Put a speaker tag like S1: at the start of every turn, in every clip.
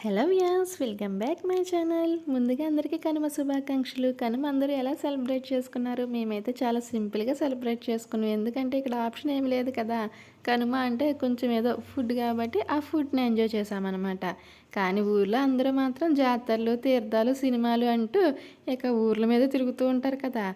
S1: Hello viewers, welcome back my channel. ముందుగా అందరికీ కనుమ శుభాకాంక్షలు. కనుమ అందరూ ఎలా సెలబ్రేట్ చేసుకున్నారు? మేమైతే చాలా సింపుల్గా సెలబ్రేట్ చేసుకున్నాం. ఎందుకంటే ఇక్కడ ఆప్షన్ ఏమి లేదు కదా. కనుమ అంటే కొంచెం ఏదో ఫుడ్ కాబట్టి ఆ ఫుడ్ని ఎంజాయ్ చేసామన్నమాట. కానీ ఊర్లో అందరూ మాత్రం జాతరలు, తీర్థాలు, సినిమాలు అంటూ ఇక ఊర్ల మీద తిరుగుతూ ఉంటారు కదా.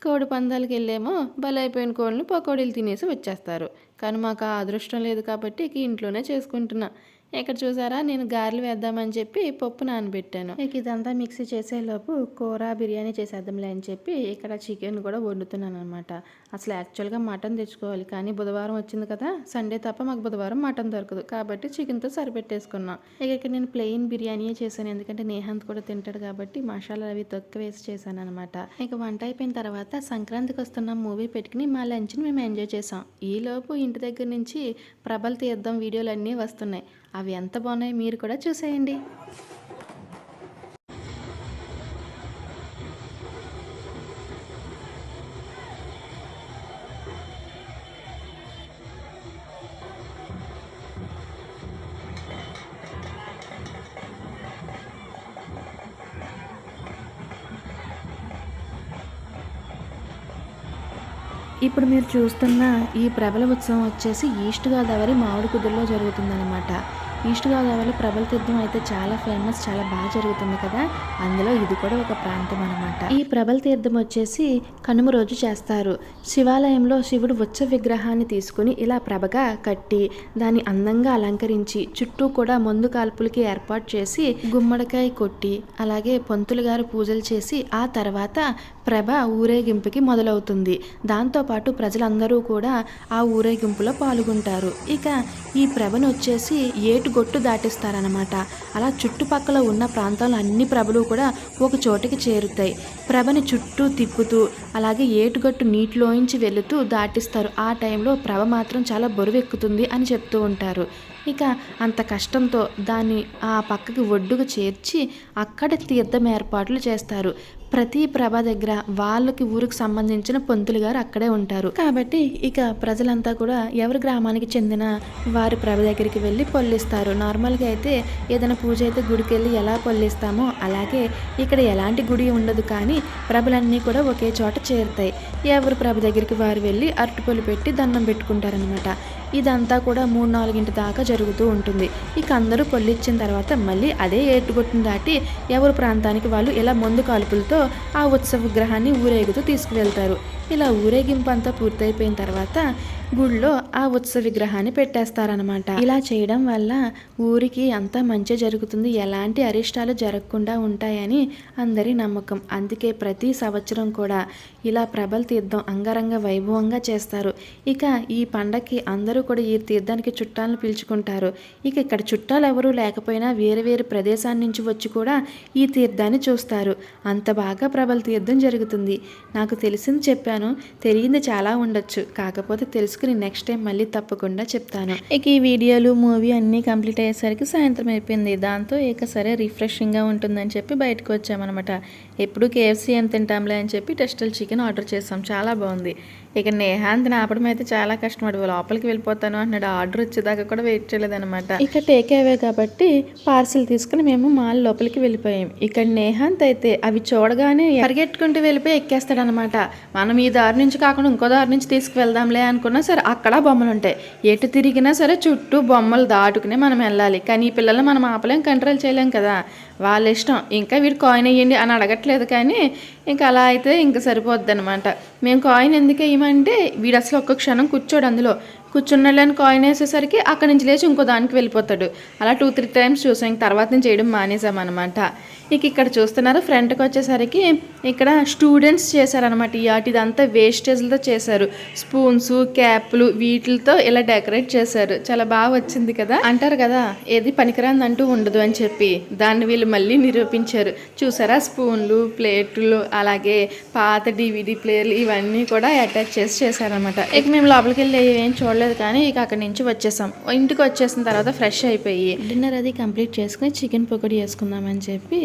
S1: కోడి పందాలకి వెళ్ళేమో బలైపోయిన కోళ్ళని పకోడీలు తినేసి వచ్చేస్తారు. కానీ మాకు ఆ అదృష్టం లేదు కాబట్టి ఇక ఇంట్లోనే చేసుకుంటున్నా. ఇక్కడ చూసారా, నేను గారెలు వేద్దామని చెప్పి పప్పు నానబెట్టాను. ఇక ఇదంతా మిక్సీ చేసేలోపు కూర బిర్యానీ చేసేద్దాంలే అని చెప్పి ఇక్కడ చికెన్ కూడా వండుతున్నాను అనమాట. అసలు యాక్చువల్గా మటన్ తెచ్చుకోవాలి, కానీ బుధవారం వచ్చింది కదా, సండే తప్ప మాకు బుధవారం మటన్ దొరకదు కాబట్టి చికెన్తో సరిపెట్టేసుకున్నాం. ఇక ఇక్కడ నేను ప్లెయిన్ బిర్యానీయే చేశాను, ఎందుకంటే నేహాంత్ కూడా తింటాడు కాబట్టి మసాలా అవి తక్కువ వేసి చేశాను అనమాట. ఇక వంట అయిపోయిన తర్వాత సంక్రాంతికి వస్తున్న మూవీ పెట్టుకుని మా లంచ్ని మేము ఎంజాయ్ చేసాం. ఈలోపు ఇంటి దగ్గర నుంచి ప్రభల తీర్థం వీడియోలు అన్నీ వస్తున్నాయి. అవి ఎంత బాగున్నాయి మీరు కూడా చూసేయండి. ఇప్పుడు మీరు చూస్తున్న ఈ ప్రబల ఉత్సవం వచ్చేసి ఈస్ట్ గోదావరి మామిడి కుదురులో జరుగుతుందన్నమాట. ఈస్ట్ గోదావరి ప్రబల తీర్థం అయితే చాలా ఫేమస్, చాలా బాగా జరుగుతుంది కదా. అందులో ఇది కూడా ఒక ప్రాంతం అనమాట. ఈ ప్రబల తీర్థం వచ్చేసి కనుమ రోజు చేస్తారు. శివాలయంలో శివుడు ఉత్సవ విగ్రహాన్ని తీసుకుని ఇలా ప్రభగా కట్టి దాన్ని అందంగా అలంకరించి చుట్టూ కూడా మందు కాల్పులకి ఏర్పాటు చేసి గుమ్మడికాయ కొట్టి అలాగే పంతులు గారు పూజలు చేసి ఆ తర్వాత ప్రభ ఊరేగింపుకి మొదలవుతుంది. దాంతోపాటు ప్రజలందరూ కూడా ఆ ఊరేగింపులో పాల్గొంటారు. ఇక ఈ ప్రభను వచ్చేసి ఏటుగొట్టు దాటిస్తారనమాట. అలా చుట్టుపక్కల ఉన్న ప్రాంతాల్లో అన్ని ప్రభలు కూడా ఒక చోటికి చేరుతాయి. ప్రభని చుట్టూ తిప్పుతూ అలాగే ఏటుగట్టు నీటిలోంచి వెళుతూ దాటిస్తారు. ఆ టైంలో ప్రభ మాత్రం చాలా బరువెక్కుతుంది అని చెప్తూ ఉంటారు. ఇక అంత కష్టంతో దాన్ని ఆ పక్కకి ఒడ్డుకు చేర్చి అక్కడ తీర్థం ఏర్పాట్లు చేస్తారు. ప్రతి ప్రభ దగ్గర వాళ్ళకి ఊరికి సంబంధించిన పంతులు గారు అక్కడే ఉంటారు కాబట్టి ఇక ప్రజలంతా కూడా ఎవరి గ్రామానికి చెందిన వారి ప్రభ దగ్గరికి వెళ్ళి పొల్లిస్తారు. నార్మల్గా అయితే ఏదైనా పూజ అయితే గుడికి వెళ్ళి ఎలా పొల్లిస్తామో అలాగే ఇక్కడ ఎలాంటి గుడి ఉండదు, కానీ ప్రభలన్నీ కూడా ఒకే చోట చేరుతాయి. ఎవరి ప్రభ దగ్గరికి వారు వెళ్ళి అరటిపళ్ళు పెట్టి దండం పెట్టుకుంటారనమాట. ఇదంతా కూడా 3-4 దాకా జరుగుతూ ఉంటుంది. ఇక అందరూ పొల్లిచ్చిన తర్వాత మళ్ళీ అదే ఏటుగొట్టును దాటి ఎవరి ప్రాంతానికి వాళ్ళు ఇలా మందు కాల్పులతో ఆ ఉత్సవ విగ్రహాన్ని ఊరేగుతూ తీసుకువెళ్తారు. ఇలా ఊరేగింపు అంతా పూర్తయిపోయిన తర్వాత గుడిలో ఆ ఉత్సవ విగ్రహాన్ని పెట్టేస్తారనమాట. ఇలా చేయడం వల్ల ఊరికి అంతా మంచి జరుగుతుంది, ఎలాంటి అరిష్టాలు జరగకుండా ఉంటాయని అందరి నమ్మకం. అందుకే ప్రతి సంవత్సరం కూడా ఇలా ప్రబల తీర్థం అంగరంగ వైభవంగా చేస్తారు. ఇక ఈ పండగకి అందరూ కూడా ఈ తీర్థానికి చుట్టాలను పిలుచుకుంటారు. ఇక ఇక్కడ చుట్టాలు ఎవరూ లేకపోయినా వేరే వేరే ప్రదేశాల నుంచి వచ్చి కూడా ఈ తీర్థాన్ని చూస్తారు. అంత బాగా ప్రబల తీర్థం జరుగుతుంది. నాకు తెలిసింది చెప్పాను, తెలియంది చాలా ఉండొచ్చు, కాకపోతే తెలుసుకుని నెక్స్ట్ టైం మళ్ళీ తప్పకుండా చెప్తాను. ఇక ఈ వీడియోలు మూవీ అన్నీ కంప్లీట్ అయ్యేసరికి సాయంత్రం అయిపోయింది. దాంతో ఇక సరే రిఫ్రెషింగ్గా ఉంటుందని చెప్పి బయటకు వచ్చామన్నమాట. ఎప్పుడు కేఎఫ్సీ ఏం తింటాంలే అని చెప్పి టెస్టల్ చికెన్ ఆర్డర్ చేసాం, చాలా బాగుంది. ఇక నేహాంత్ ఆపడం అయితే చాలా కష్టపడి లోపలికి వెళ్ళిపోతాను అన్నాడు. ఆర్డర్ వచ్చేదాకా కూడా వెయిట్ చేయలేదన్నమాట. ఇక టేక్ అవే కాబట్టి పార్సిల్ తీసుకుని మేము మాల్ లోపలికి వెళ్ళిపోయాం. ఇక్కడ నేహాంత్ అయితే అవి చూడగానే పరిగెట్టుకుంటూ వెళ్ళిపోయి ఎక్కేస్తాడనమాట. మనం ఈ దారి నుంచి కాకుండా ఇంకో దారి నుంచి తీసుకువెళ్దాంలే అనుకున్నా సరే అక్కడ బొమ్మలు ఉంటాయి. ఎటు తిరిగినా సరే చుట్టూ బొమ్మలు దాటుకునే మనం వెళ్ళాలి. కానీ ఈ పిల్లల్ని మనం ఆపలేం, కంట్రోల్ చేయలేం కదా. వాళ్ళ ఇష్టం. ఇంకా వీడు కాయిన్ వేయండి అని అడగట్లేదు, కానీ ఇంకా అలా అయితే ఇంకా సరిపోద్ది అనమాట. మేము కాయిన్ ఎందుకు వేయమంటే వీడు అసలు ఒక్క క్షణం కూర్చోడు, అందులో కూర్చున్నాళ్ళని కాయిన్ వేసేసరికి అక్కడి నుంచి లేచి ఇంకో దానికి వెళ్ళిపోతాడు. అలా 2-3 టైమ్స్ చూసాం, ఇంక తర్వాత నేను చేయడం మానేసామన్నమాట. ఇక ఇక్కడ చూస్తున్నారు ఫ్రంట్కి వచ్చేసరికి ఇక్కడ స్టూడెంట్స్ చేశారనమాట. ఈ ఆట ఇదంతా వేస్టేజ్లతో చేశారు. స్పూన్స్, క్యాప్లు వీటితో ఇలా డెకరేట్ చేశారు. చాలా బాగా వచ్చింది కదా. అంటారు కదా ఏది పనికిరాంది అంటూ ఉండదు అని చెప్పి, దాన్ని వీళ్ళు మళ్ళీ నిరూపించారు. చూసారా, స్పూన్లు, ప్లేట్లు అలాగే పాత DVD ప్లేయర్లు ఇవన్నీ కూడా అటాచ్ చేశారనమాట. ఇక మేము లోపలికి వెళ్ళి ఏం చూడలేదు, కానీ ఇక అక్కడి నుంచి వచ్చేసాం. ఇంటికి వచ్చేసిన తర్వాత ఫ్రెష్ అయిపోయి డిన్నర్ అది కంప్లీట్ చేసుకుని చికెన్ పకోడీ వేసుకుందామని చెప్పి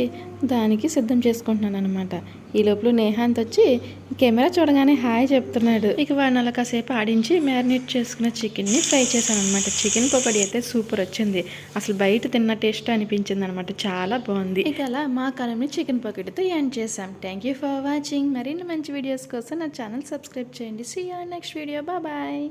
S1: దానికి సిద్ధం చేసుకుంటున్నాను అనమాట. ఈ లోపల నేహాంత్ వచ్చి కెమెరా చూడగానే హాయ్ చెప్తున్నాడు. ఇక వాడిని అలా కాసేపు ఆడించి మ్యారినేట్ చేసుకున్న చికెన్ని ఫ్రై చేశాను అనమాట. చికెన్ పకోడీ అయితే సూపర్ వచ్చింది. అసలు బయట తిన్న టేస్ట్ అనిపించింది అనమాట. చాలా బాగుంది. ఇక అలా మా కాలంని చికెన్ పకోడీతో ఎండ్ చేసాం. Thank you for watching. మరిన్ని మంచి వీడియోస్ కోసం నా ఛానల్ సబ్స్క్రైబ్ చేయండి. See you next video. Bye.